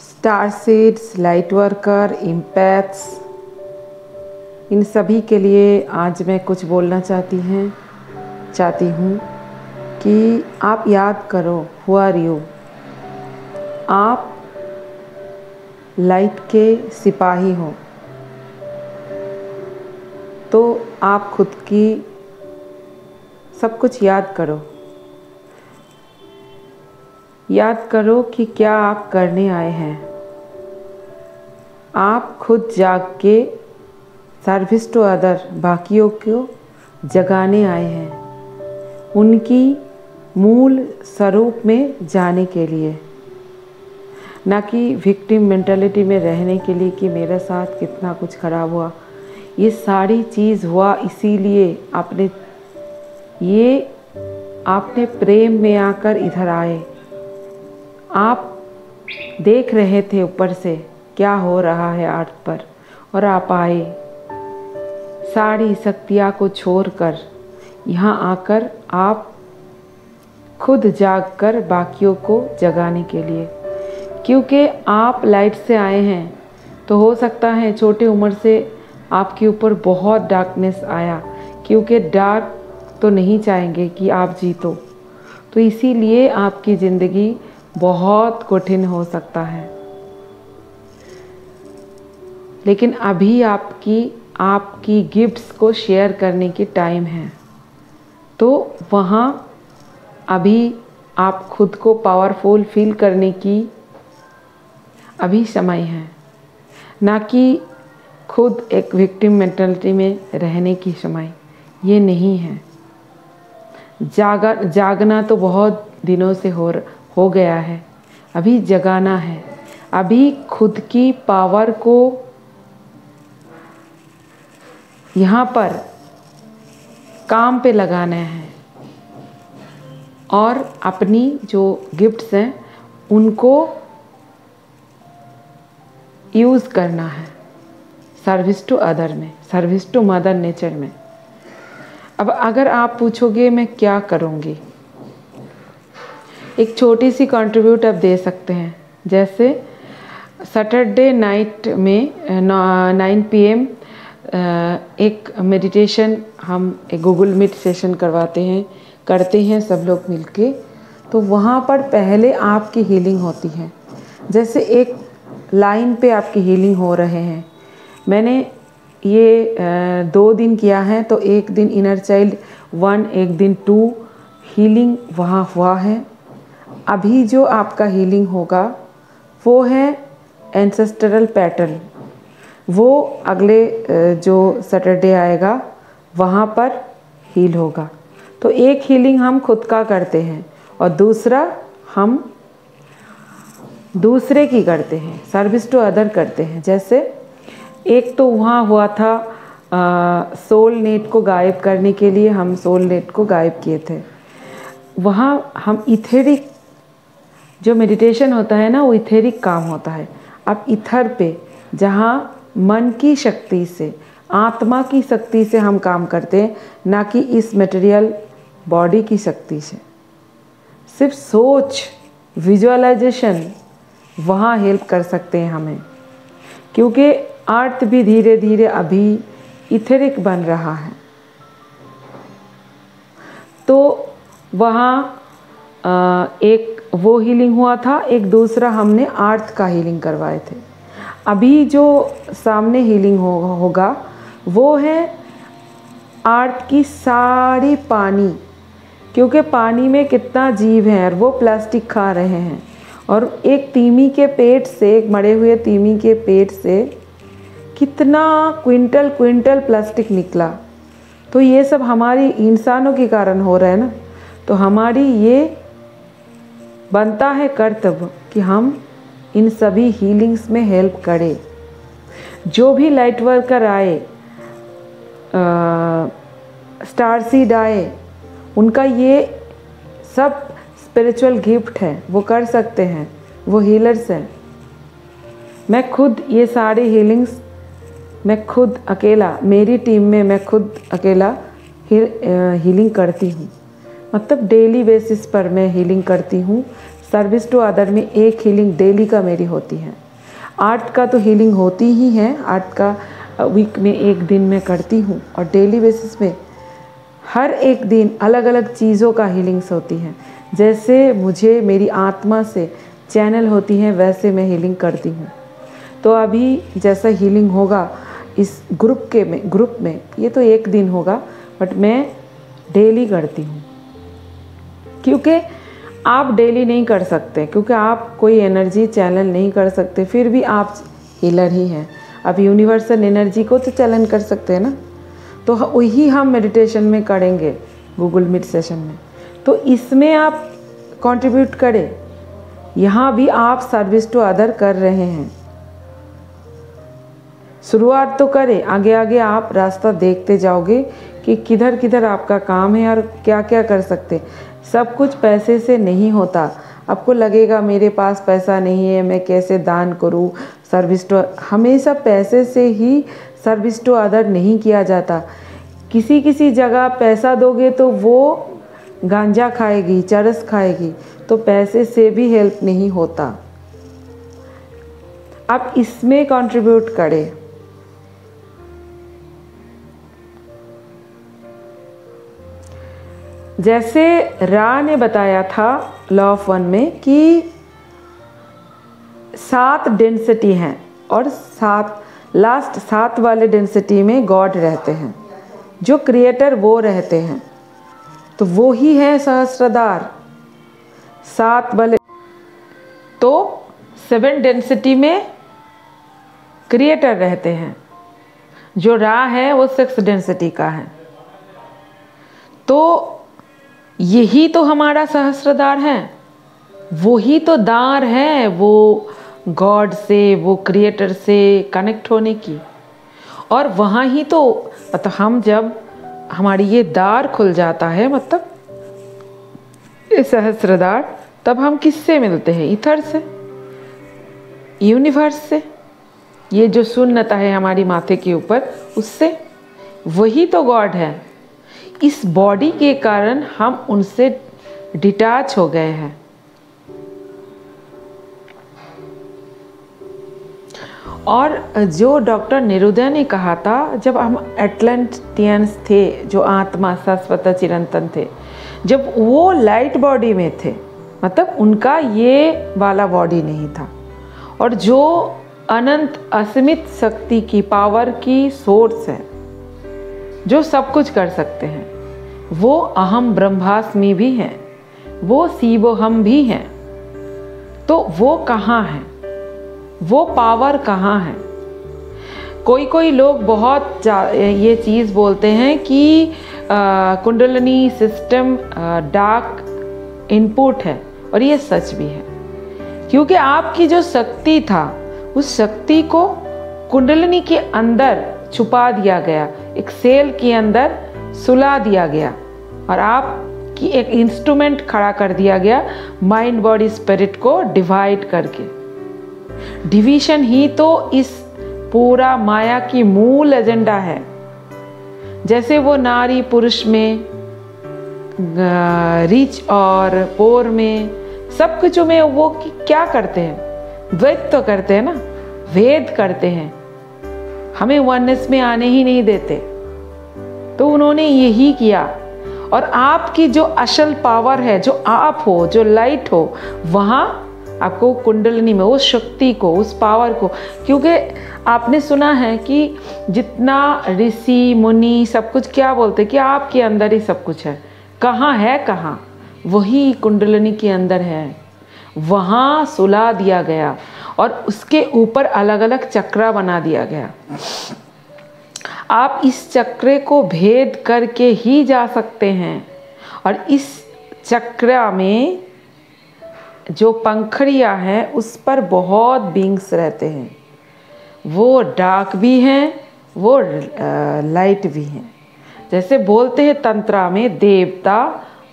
Star seeds, light worker, इम्पैथ्स, इन सभी के लिए आज मैं कुछ बोलना चाहती हूँ कि आप याद करो, हु आर यू। आप लाइट के सिपाही हो, तो आप खुद की सब कुछ याद करो कि क्या आप करने आए हैं। आप खुद जाग के सर्विस टू अदर, बाकियों को जगाने आए हैं, उनकी मूल स्वरूप में जाने के लिए, ना कि विक्टिम मेंटालिटी में रहने के लिए कि मेरे साथ कितना कुछ खराब हुआ। ये सारी चीज़ हुआ इसीलिए आपने प्रेम में आकर इधर आए। आप देख रहे थे ऊपर से क्या हो रहा है अर्थ पर, और आप आए सारी शक्तियाँ को छोड़कर यहाँ आकर आप खुद जागकर बाकियों को जगाने के लिए। क्योंकि आप लाइट से आए हैं, तो हो सकता है छोटी उम्र से आपके ऊपर बहुत डार्कनेस आया, क्योंकि डार्क तो नहीं चाहेंगे कि आप जीतो, तो इसीलिए आपकी ज़िंदगी बहुत कठिन हो सकता है। लेकिन अभी आपकी गिफ्ट्स को शेयर करने की टाइम है, तो वहाँ अभी आप खुद को पावरफुल फील करने की अभी समय है, ना कि खुद एक विक्टिम मेंटालिटी में रहने की समय ये नहीं है। जागना तो बहुत दिनों से हो गया है, अभी जगाना है। अभी खुद की पावर को यहाँ पर काम पे लगाना है, और अपनी जो गिफ्ट्स हैं उनको यूज़ करना है सर्विस टू अदर में, सर्विस टू मदर नेचर में। अब अगर आप पूछोगे मैं क्या करूँगी, एक छोटी सी कंट्रीब्यूट आप दे सकते हैं। जैसे सैटरडे नाइट में 9 PM एक मेडिटेशन, हम एक गूगल मीट सेशन करते हैं सब लोग मिलके। तो वहाँ पर पहले आपकी हीलिंग होती है, जैसे एक लाइन पे आपकी हीलिंग हो रहे हैं। मैंने ये 2 दिन किया है, तो एक दिन इनर चाइल्ड 1, एक दिन 2 हीलिंग वहाँ हुआ है। अभी जो आपका हीलिंग होगा वो है एंसेस्ट्रल पैटर्न, वो अगले जो सैटरडे आएगा वहाँ पर हील होगा। तो एक हीलिंग हम खुद का करते हैं और दूसरा हम दूसरे की करते हैं, सर्विस टू अदर करते हैं। जैसे एक तो वहाँ हुआ था सोल नेट को गायब करने के लिए, हम सोल नेट को गायब किए थे। वहाँ हम इथेरिक जो मेडिटेशन होता है ना, वो इथेरिक काम होता है। अब इथर पे जहाँ मन की शक्ति से, आत्मा की शक्ति से हम काम करते हैं, ना कि इस मटेरियल बॉडी की शक्ति से। सिर्फ सोच, विजुअलाइजेशन वहाँ हेल्प कर सकते हैं हमें, क्योंकि अर्थ भी धीरे धीरे अभी इथेरिक बन रहा है। तो वहाँ एक वो हीलिंग हुआ था, एक दूसरा हमने अर्थ का हीलिंग करवाए थे। अभी जो सामने हीलिंग होगा वो है अर्थ की सारी पानी, क्योंकि पानी में कितना जीव है और वो प्लास्टिक खा रहे हैं। और एक तीमी के पेट से, एक मरे हुए तीमी के पेट से कितना क्विंटल प्लास्टिक निकला। तो ये सब हमारी इंसानों के कारण हो रहा है ना। तो हमारी ये बनता है कर्तव्य कि हम इन सभी हीलिंग्स में हेल्प करें। जो भी लाइट वर्कर आए, स्टार सीड आए, उनका ये सब स्पिरिचुअल गिफ्ट है, वो कर सकते हैं, वो हीलर्स हैं। मैं खुद ये सारी हीलिंग्स मैं खुद अकेला, मेरी टीम में मैं खुद अकेला हीलिंग करती हूँ। मतलब डेली बेसिस पर मैं हीलिंग करती हूँ सर्विस टू अदर में एक हीलिंग डेली का मेरी होती है। 8 का तो हीलिंग होती ही है, 8 का वीक में एक दिन मैं करती हूँ, और डेली बेसिस पे हर एक दिन अलग अलग चीज़ों का हीलिंग्स होती हैं। जैसे मुझे मेरी आत्मा से चैनल होती हैं वैसे मैं हीलिंग करती हूँ। तो अभी जैसा हीलिंग होगा इस ग्रुप में ये तो एक दिन होगा, बट मैं डेली करती हूँ। क्योंकि आप डेली नहीं कर सकते, क्योंकि आप कोई एनर्जी चैनल नहीं कर सकते, फिर भी आप हीलर ही हैं। आप यूनिवर्सल एनर्जी को तो चैनल कर सकते हैं ना, तो वही हम मेडिटेशन में करेंगे गूगल मीट सेशन में। तो इसमें आप कंट्रीब्यूट करें, यहाँ भी आप सर्विस टू अदर कर रहे हैं। शुरुआत तो करें, आगे आगे आप रास्ता देखते जाओगे कि किधर किधर आपका काम है और क्या क्या कर सकते। सब कुछ पैसे से नहीं होता। आपको लगेगा मेरे पास पैसा नहीं है, मैं कैसे दान करूं, सर्विस टू, हमेशा पैसे से ही सर्विस टू अदर नहीं किया जाता। किसी किसी जगह पैसा दोगे तो वो गांजा खाएगी, चरस खाएगी, तो पैसे से भी हेल्प नहीं होता। आप इसमें कंट्रीब्यूट करें। जैसे रा ने बताया था लॉ ऑफ वन में कि 7 डेंसिटी हैं और 7 वाले डेंसिटी में गॉड रहते हैं, जो क्रिएटर वो रहते हैं, तो वो ही है सहस्त्रधार। 7 वाले तो 7 डेंसिटी में क्रिएटर रहते हैं, जो रा है वो 6 डेंसिटी का है। तो यही तो हमारा सहस्त्रधार है, वही तो दार है, वो गॉड से, वो क्रिएटर से कनेक्ट होने की। और वहाँ ही तो मतलब हम जब हमारी ये दार खुल जाता है, मतलब ये सहस्त्रधार, तब हम किससे मिलते हैं? ईथर से, यूनिवर्स से। ये जो शून्यता है हमारी माथे के ऊपर, उससे, वही तो गॉड है। इस बॉडी के कारण हम उनसे डिटैच हो गए हैं। और जो डॉक्टर नेरुदा ने कहा था, जब हम एटलांटियंस थे, जो आत्मा शाश्वत चिरंतन थे, जब वो लाइट बॉडी में थे, मतलब उनका ये वाला बॉडी नहीं था, और जो अनंत असीमित शक्ति की, पावर की सोर्स है, जो सब कुछ कर सकते हैं, वो अहम ब्रह्मास्मि भी हैं, वो शिवोहम भी हैं। तो वो कहाँ है? वो पावर कहाँ है? कोई लोग बहुत ये चीज़ बोलते हैं कि कुंडलिनी सिस्टम डार्क इनपुट है, और ये सच भी है, क्योंकि आपकी जो शक्ति था, उस शक्ति को कुंडलिनी के अंदर छुपा दिया गया, एक सेल के अंदर सुला दिया गया, और आपकी एक इंस्ट्रूमेंट खड़ा कर दिया गया, माइंड बॉडी स्पिरिट को डिवाइड करके। डिवीजन ही तो इस पूरा माया की मूल एजेंडा है। जैसे वो नारी पुरुष में, रिच और पोर में, सब कुछ में वो क्या करते हैं? द्वैत तो करते हैं ना, भेद करते हैं, हमें वननेस में आने ही नहीं देते। तो उन्होंने यही किया। और आपकी जो असल पावर है, जो आप हो, जो लाइट हो, वहाँ आपको कुंडलिनी में उस शक्ति को, उस पावर को, क्योंकि आपने सुना है कि जितना ऋषि मुनि सब कुछ क्या बोलते कि आपके अंदर ही सब कुछ है। कहाँ है? कहाँ? वही कुंडलिनी के अंदर है, वहाँ सुला दिया गया, और उसके ऊपर अलग अलग चक्रा बना दिया गया। आप इस चक्रे को भेद करके ही जा सकते हैं। और इस चक्र में जो पंखड़ियाँ हैं, उस पर बहुत बींग्स रहते हैं, वो डार्क भी हैं, वो लाइट भी हैं। जैसे बोलते हैं तंत्रा में, देवता,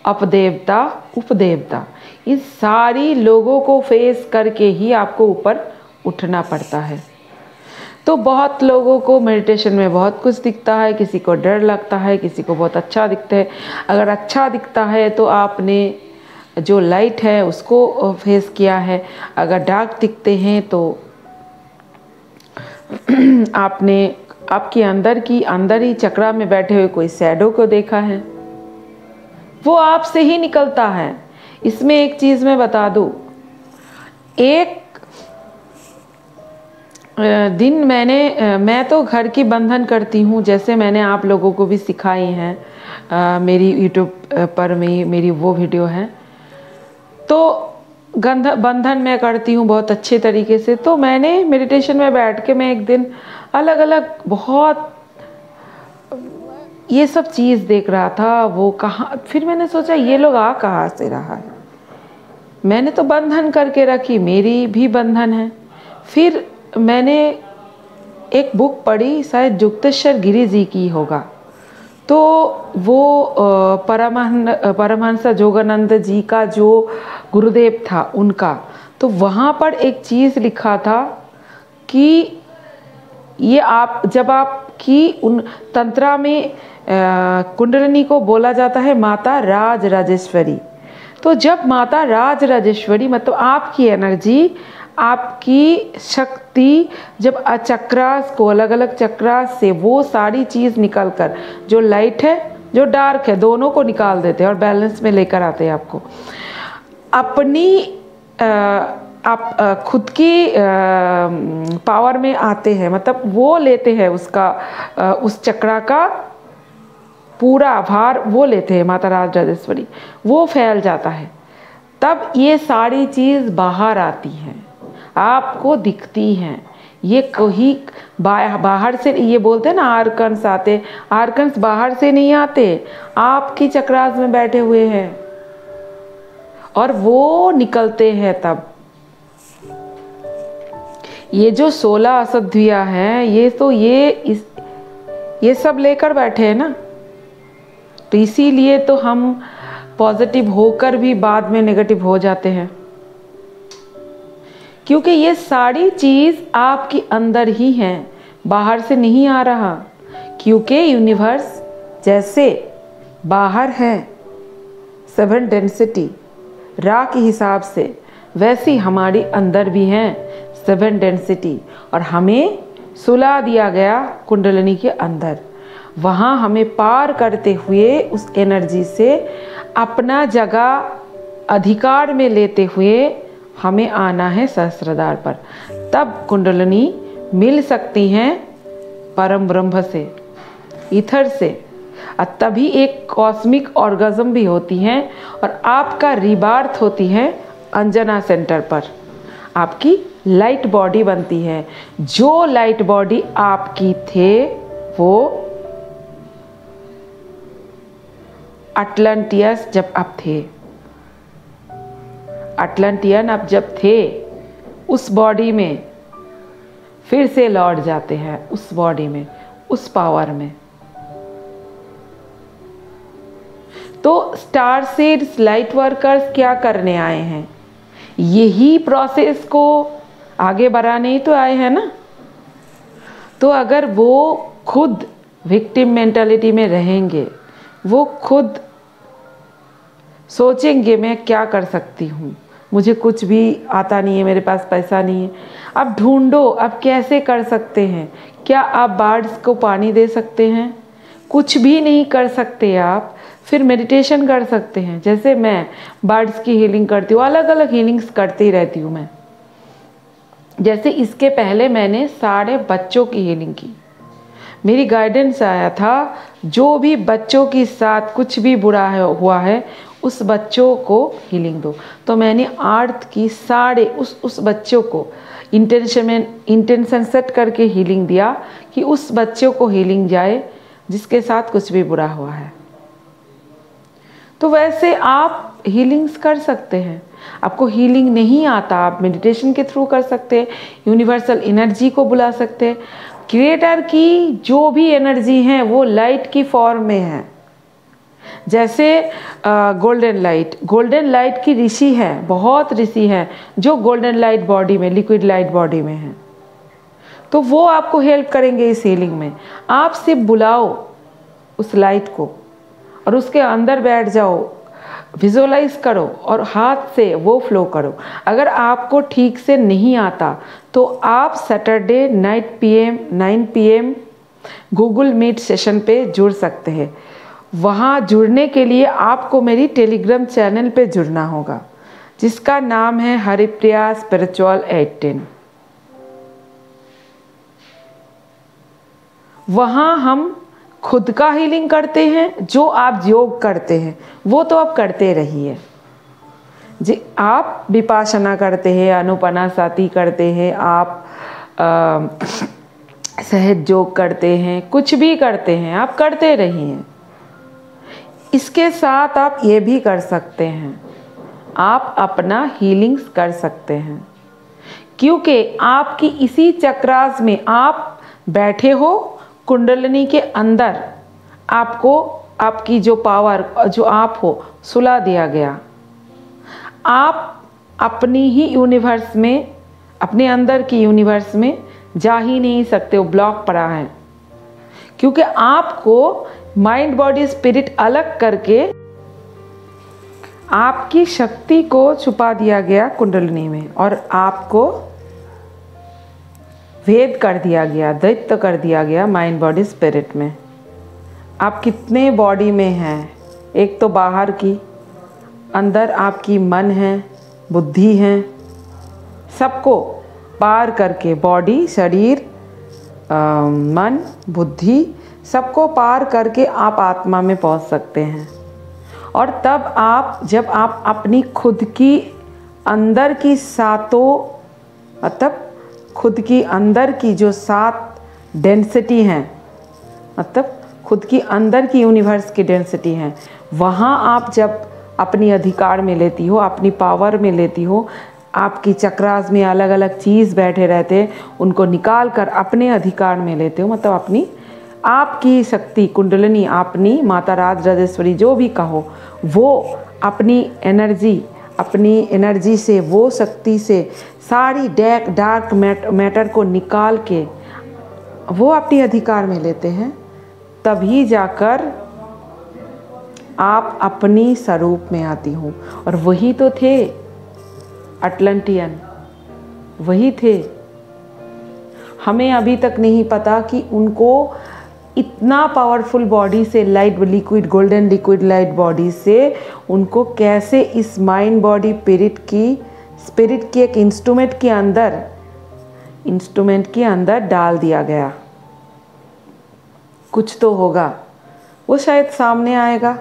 अपदेवता, उपदेवता, इन सारी लोगों को फेस करके ही आपको ऊपर उठना पड़ता है। तो बहुत लोगों को मेडिटेशन में बहुत कुछ दिखता है, किसी को डर लगता है, किसी को बहुत अच्छा दिखता है। अगर अच्छा दिखता है तो आपने जो लाइट है उसको फेस किया है। अगर डार्क दिखते हैं तो आपने आपके अंदर ही चक्रा में बैठे हुए कोई शैडो को देखा है, वो आपसे ही निकलता है। इसमें एक चीज़ मैं बता दूं, एक दिन मैं तो घर की बंधन करती हूँ, जैसे मैंने आप लोगों को भी सिखाई हैं। मेरी यूट्यूब पर मेरी वो वीडियो है, तो बंधन मैं करती हूँ बहुत अच्छे तरीके से। तो मैंने मेडिटेशन में बैठ के मैं एक दिन अलग अलग बहुत ये सब चीज़ देख रहा था, वो कहाँ, फिर मैंने सोचा ये लोग आ कहाँ से रहा है। मैंने तो बंधन करके रखी, मेरी भी बंधन है। फिर मैंने एक बुक पढ़ी, शायद युक्तेश्वर गिरी जी की होगा, तो वो परमहंस जोगानंद जी का जो गुरुदेव था उनका, तो वहाँ पर एक चीज़ लिखा था कि ये जब आपकी उन तंत्रा में कुंडलिनी को बोला जाता है माता राज राजेश्वरी। तो जब माता राज राजेश्वरी मतलब आपकी एनर्जी, आपकी शक्ति, जब चक्रास को अलग अलग चक्रास से वो सारी चीज़ निकल कर, जो लाइट है जो डार्क है, दोनों को निकाल देते हैं और बैलेंस में लेकर आते हैं आपको। अपनी आप खुद की पावर में आते हैं, मतलब वो लेते हैं उसका उस चक्रा का पूरा भार वो लेते हैं माता राज राजेश्वरी, वो फैल जाता है। तब ये सारी चीज़ बाहर आती हैं, आपको दिखती हैं। ये कोई बाहर से, ये बोलते हैं ना आर्कन्स आते, आर्कन्स बाहर से नहीं आते, आपकी चक्रास में बैठे हुए हैं और वो निकलते हैं। तब ये जो 16 असद्विया हैं, ये तो ये सब लेकर बैठे हैं ना, तो इसीलिए तो हम पॉजिटिव होकर भी बाद में नेगेटिव हो जाते हैं, क्योंकि ये सारी चीज़ आपके अंदर ही है, बाहर से नहीं आ रहा। क्योंकि यूनिवर्स जैसे बाहर है 7 डेंसिटी रा के हिसाब से, वैसी हमारी अंदर भी हैं 7 डेंसिटी, और हमें सुला दिया गया कुंडलिनी के अंदर। वहाँ हमें पार करते हुए उस एनर्जी से अपना जगह अधिकार में लेते हुए हमें आना है सहस्त्रद्वार पर। तब कुंडलिनी मिल सकती हैं परम ब्रह्म से, ईथर से, और तभी एक कॉस्मिक ऑर्गेज्म भी होती है और आपका रीबार्थ होती है अंजना सेंटर पर। आपकी लाइट बॉडी बनती है। जो लाइट बॉडी आपकी थे वो अटलांटियस जब आप थे, अटलांटियन आप जब थे उस बॉडी में फिर से लौट जाते हैं, उस बॉडी में, उस पावर में। तो स्टार सीड्स लाइट वर्कर्स क्या करने आए हैं? यही प्रोसेस को आगे बढ़ाने ही तो आए हैं ना। तो अगर वो खुद विक्टिम मेंटालिटी में रहेंगे, वो खुद सोचेंगे मैं क्या कर सकती हूँ, मुझे कुछ भी आता नहीं है, मेरे पास पैसा नहीं है। अब ढूंढो, अब कैसे कर सकते हैं? क्या आप बर्ड्स को पानी दे सकते हैं? कुछ भी नहीं कर सकते आप। फिर मेडिटेशन कर सकते हैं, जैसे मैं बर्ड्स की हीलिंग करती हूँ, अलग अलग हीलिंग्स करती रहती हूँ मैं। जैसे इसके पहले मैंने सारे बच्चों की हीलिंग की। मेरी गाइडेंस आया था जो भी बच्चों के साथ कुछ भी बुरा हुआ है उस बच्चों को हीलिंग दो। तो मैंने अर्थ की सारे उस बच्चों को इंटेंशन सेट करके हीलिंग दिया कि उस बच्चों को हीलिंग जाए जिसके साथ कुछ भी बुरा हुआ है। तो वैसे आप हीलिंग्स कर सकते हैं। आपको हीलिंग नहीं आता, आप मेडिटेशन के थ्रू कर सकते हैं, यूनिवर्सल एनर्जी को बुला सकते हैं। क्रिएटर की जो भी एनर्जी है वो लाइट की फॉर्म में है। जैसे गोल्डन लाइट की ऋषि है, बहुत ऋषि हैं जो गोल्डन लाइट बॉडी में, लिक्विड लाइट बॉडी में हैं। तो वो आपको हेल्प करेंगे इस हीलिंग में। आप सिर्फ बुलाओ उस लाइट को और उसके अंदर बैठ जाओ। विजुअलाइज करो और हाथ से वो फ्लो करो। अगर आपको ठीक से नहीं आता तो आप Saturday 9 PM Google Meet session पे जुड़ सकते हैं। वहाँ जुड़ने के लिए आपको मेरी टेलीग्राम चैनल पे जुड़ना होगा, जिसका नाम है हरिप्रिया स्पिरिचुअल 18। वहाँ हम खुद का हीलिंग करते हैं। जो आप योग करते हैं वो तो आप करते रहिए। जी, आप विपासना करते हैं, अनुपनासाती करते हैं, आप सहज योग करते हैं, कुछ भी करते हैं, आप करते रहिए। इसके साथ आप ये भी कर सकते हैं, आप अपना हीलिंग्स कर सकते हैं, क्योंकि आपकी इसी चक्रास में आप बैठे हो। कुंडलिनी के अंदर आपको आपकी जो पावर, जो आप हो, सुला दिया गया। आप अपनी ही यूनिवर्स में, अपने अंदर की यूनिवर्स में जा ही नहीं सकते हो, ब्लॉक पड़ा है, क्योंकि आपको माइंड बॉडी स्पिरिट अलग करके आपकी शक्ति को छुपा दिया गया कुंडलिनी में, और आपको भेद कर दिया गया, दैत्य कर दिया गया माइंड बॉडी स्पिरिट में। आप कितने बॉडी में हैं, एक तो बाहर की, अंदर आपकी मन है, बुद्धि है, सबको पार करके बॉडी, शरीर, मन, बुद्धि, सबको पार करके आप आत्मा में पहुंच सकते हैं। और तब आप, जब आप अपनी खुद की अंदर की सातों, मतलब खुद की अंदर की जो 7 डेंसिटी हैं, मतलब खुद की अंदर की यूनिवर्स की डेंसिटी हैं, वहाँ आप जब अपनी अधिकार में लेती हो, अपनी पावर में लेती हो, आपकी चक्रास में अलग अलग चीज़ बैठे रहते हैं, उनको निकाल कर अपने अधिकार में लेते हो, मतलब अपनी आपकी शक्ति कुंडलिनी, अपनी माता राजराजेश्वरी जो भी कहो, वो अपनी एनर्जी से, वो शक्ति से सारी डार्क मैटर को निकाल के वो अपने अधिकार में लेते हैं। तभी जाकर आप अपनी स्वरूप में आती हो। और वही तो थे अटलांटियन, वही थे। हमें अभी तक नहीं पता कि उनको इतना पावरफुल बॉडी से, light liquid, golden liquid light body से उनको कैसे इस माइंड बॉडी स्पिरिट की एक इंस्ट्रूमेंट के अंदर डाल दिया गया। कुछ तो होगा, वो शायद सामने आएगा,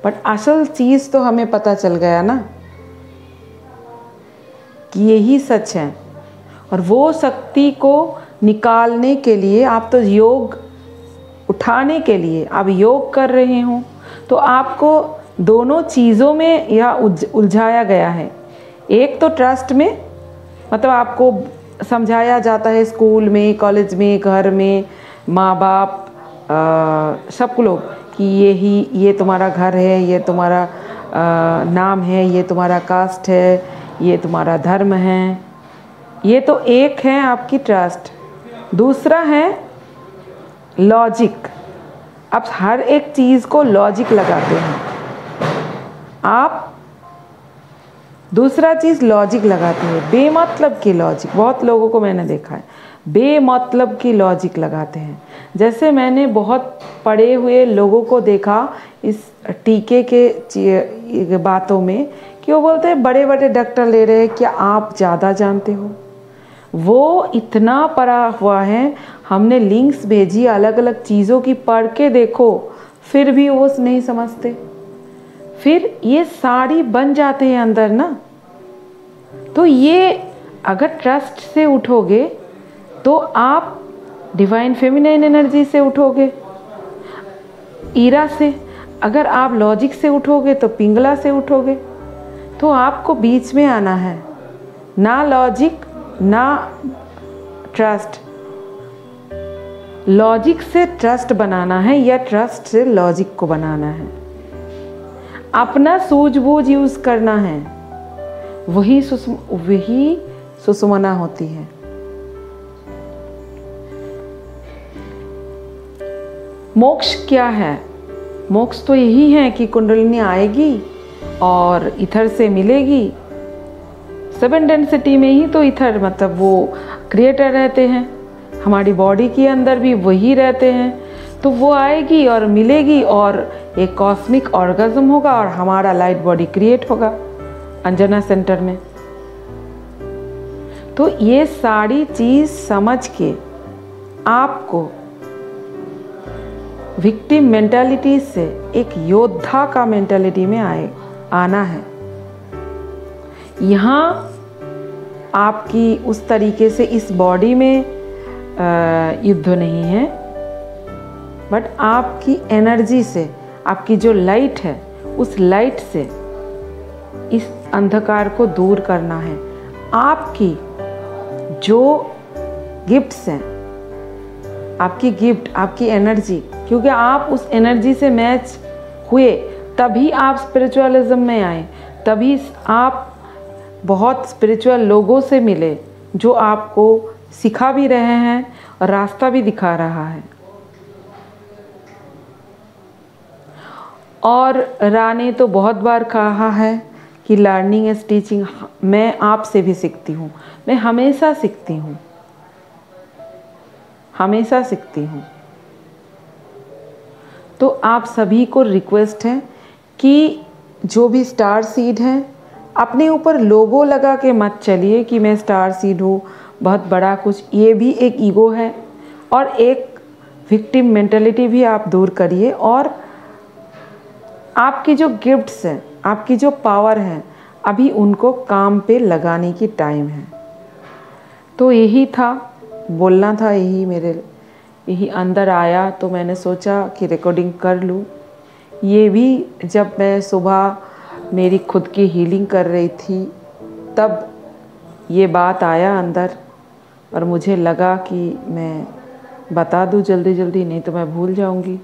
बट असल चीज़ तो हमें पता चल गया ना कि यही सच है। और वो शक्ति को निकालने के लिए आप तो योग उठाने के लिए आप योग कर रहे हो, तो आपको दोनों चीज़ों में यह उलझाया गया है। एक तो ट्रस्ट में, मतलब आपको समझाया जाता है स्कूल में, कॉलेज में, घर में, माँ बाप, सब लोग कि ये तुम्हारा घर है, ये तुम्हारा नाम है, ये तुम्हारा कास्ट है, ये तुम्हारा धर्म है। ये तो एक है आपकी ट्रस्ट। दूसरा है लॉजिक। आप हर एक चीज़ को लॉजिक लगाते हैं। आप दूसरा चीज़ लॉजिक लगाते हैं, बेमतलब की लॉजिक। बहुत लोगों को मैंने देखा है बेमतलब की लॉजिक लगाते हैं। जैसे मैंने बहुत पढ़े हुए लोगों को देखा इस टीके के बातों में कि वो बोलते हैं बड़े बड़े डॉक्टर ले रहे हैं, क्या आप ज़्यादा जानते हो? वो इतना पढ़ा हुआ है, हमने लिंक्स भेजी अलग अलग चीज़ों की, पढ़ के देखो, फिर भी वो नहीं समझते। फिर ये साड़ी बन जाते हैं अंदर ना। तो ये अगर ट्रस्ट से उठोगे तो आप डिवाइन फेमिनाइन एनर्जी से उठोगे, ईरा से। अगर आप लॉजिक से उठोगे तो पिंगला से उठोगे। तो आपको बीच में आना है, ना लॉजिक ना ट्रस्ट। लॉजिक से ट्रस्ट बनाना है या ट्रस्ट से लॉजिक को बनाना है। अपना सूझबूझ यूज करना है, वही सुषुम्ना होती है। मोक्ष क्या है? मोक्ष तो यही है कि कुंडलिनी आएगी और इथर से मिलेगी। 7 डेंसिटी में ही तो इथर मतलब वो क्रिएटर रहते हैं, हमारी बॉडी के अंदर भी वही रहते हैं। तो वो आएगी और मिलेगी और एक कॉस्मिक ऑर्गेज्म होगा और हमारा लाइट बॉडी क्रिएट होगा अंजना सेंटर में। तो ये सारी चीज़ समझ के आपको विक्टिम मेंटालिटी से एक योद्धा का मेंटालिटी में आना है। यहाँ आपकी उस तरीके से इस बॉडी में युद्ध नहीं है, बट आपकी एनर्जी से, आपकी जो लाइट है उस लाइट से इस अंधकार को दूर करना है। आपकी जो गिफ्ट्स हैं, आपकी गिफ्ट, आपकी एनर्जी, क्योंकि आप उस एनर्जी से मैच हुए तभी आप स्पिरिचुअलिज्म में आए, तभी आप बहुत स्पिरिचुअल लोगों से मिले जो आपको सिखा भी रहे हैं और रास्ता भी दिखा रहा है। और रा ने तो बहुत बार कहा है कि लर्निंग इज टीचिंग। मैं आपसे भी सीखती हूँ, मैं हमेशा सीखती हूँ, हमेशा सीखती हूँ। तो आप सभी को रिक्वेस्ट है कि जो भी स्टार सीड हैं, अपने ऊपर लोगो लगा के मत चलिए कि मैं स्टार सीड हूँ, बहुत बड़ा कुछ। ये भी एक ईगो है और एक विक्टिम मेंटालिटी भी आप दूर करिए। और आपकी जो गिफ्ट्स हैं, आपकी जो पावर है, अभी उनको काम पे लगाने की टाइम है। तो यही था, बोलना था, यही अंदर आया तो मैंने सोचा कि रिकॉर्डिंग कर लूँ। ये भी जब मैं सुबह मेरी खुद की हीलिंग कर रही थी तब ये बात आया अंदर और मुझे लगा कि मैं बता दूँ जल्दी जल्दी, नहीं तो मैं भूल जाऊँगी।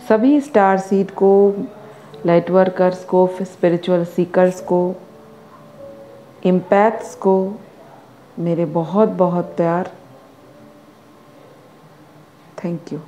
सभी स्टार सीड को, लाइट वर्कर्स को, स्पिरिचुअल सीकर्स को, इम्पैथ्स को मेरे बहुत बहुत प्यार। Thank you.